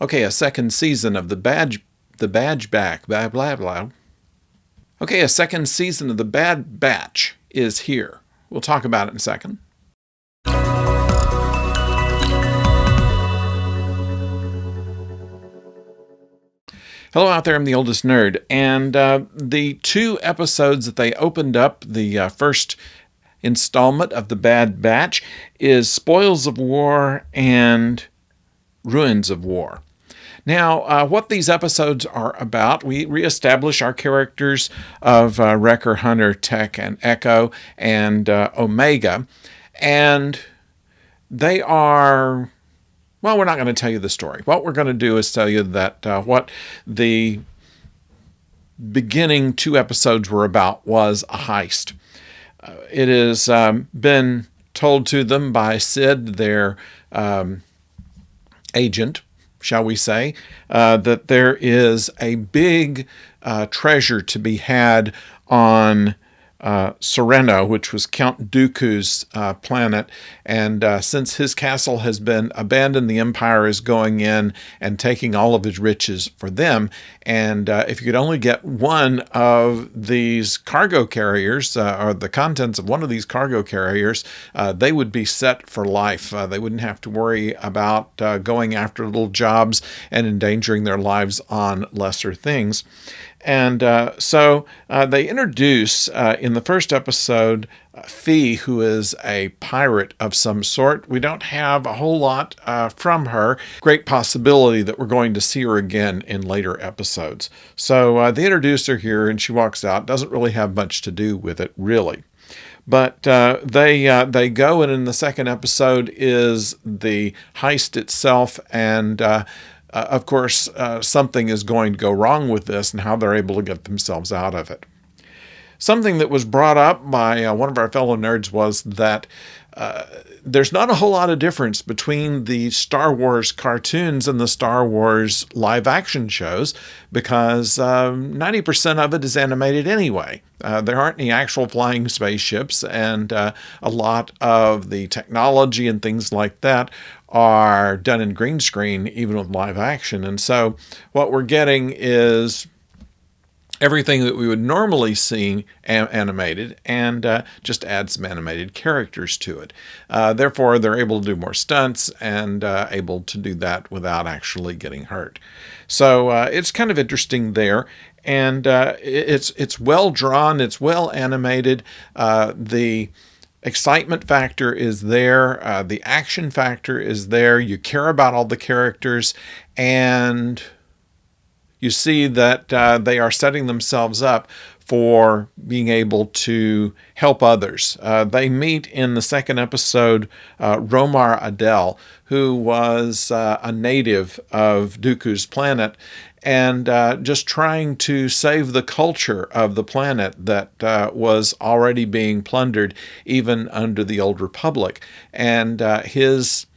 Okay, a second season of the Bad Batch is here. We'll talk about it in a second. Hello out there, I'm the oldest nerd, and the 2 episodes that they opened up, the first installment of the Bad Batch, is Spoils of War and Ruins of War. Now, what these episodes are about, we reestablish our characters of Wrecker, Hunter, Tech, and Echo, and Omega, and they are... Well, we're not going to tell you the story. What we're going to do is tell you that what the beginning 2 episodes were about was a heist. It has been told to them by Sid, their agent, shall we say, that there is a big treasure to be had on Serenno, which was Count Dooku's planet, and since his castle has been abandoned, the Empire is going in and taking all of his riches for them. And if you could only get one of these cargo carriers, or the contents of one of these cargo carriers, they would be set for life. They wouldn't have to worry about going after little jobs and endangering their lives on lesser things. And so they introduce, in the first episode, Fee, who is a pirate of some sort. We don't have a whole lot from her. Great possibility that we're going to see her again in later episodes. So they introduce her here, and she walks out. Doesn't really have much to do with it, really. But they go, and in the second episode is the heist itself, and of course, something is going to go wrong with this and how they're able to get themselves out of it. Something that was brought up by one of our fellow nerds was that there's not a whole lot of difference between the Star Wars cartoons and the Star Wars live action shows, because 90% of it is animated anyway. There aren't any actual flying spaceships, and a lot of the technology and things like that are done in green screen, even with live action. And so what we're getting is everything that we would normally see animated, and just add some animated characters to it. Therefore, they're able to do more stunts and able to do that without actually getting hurt. So it's kind of interesting there. And it's well drawn, it's well animated. The excitement factor is there. The action factor is there. You care about all the characters, and you see that they are setting themselves up for being able to help others. They meet in the second episode Romar Adel, who was a native of Dooku's planet, and just trying to save the culture of the planet that was already being plundered even under the Old Republic. And his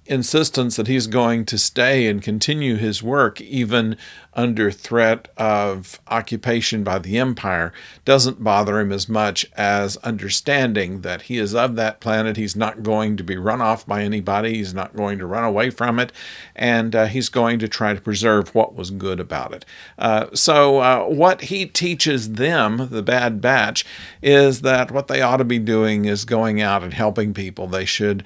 insistence that he's going to stay and continue his work even under threat of occupation by the Empire doesn't bother him as much as understanding that he is of that planet. He's not going to be run off by anybody. He's not going to run away from it. And he's going to try to preserve what was good about it. So what he teaches them, the Bad Batch, is that what they ought to be doing is going out and helping people. They should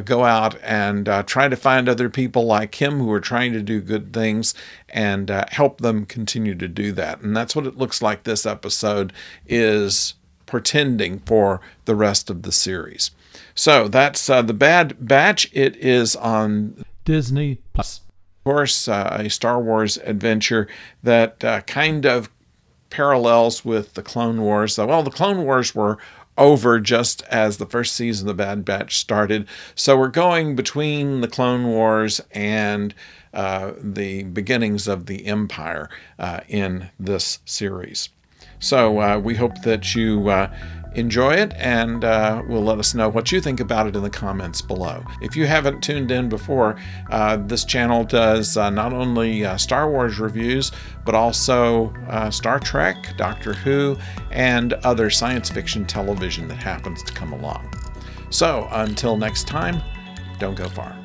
go out and try to find other people like him who are trying to do good things, and help them continue to do that. And that's what it looks like this episode is portending for the rest of the series. So that's the Bad Batch. It is on Disney Plus. Of course, a Star Wars adventure that kind of parallels with the Clone Wars. Well, the Clone Wars were over just as the first season of the Bad Batch started. So we're going between the Clone Wars and the beginnings of the Empire in this series. So we hope that you enjoy it, and will let us know what you think about it in the comments below. If you haven't tuned in before, this channel does not only Star Wars reviews, but also Star Trek, Doctor Who, and other science fiction television that happens to come along. So until next time, don't go far.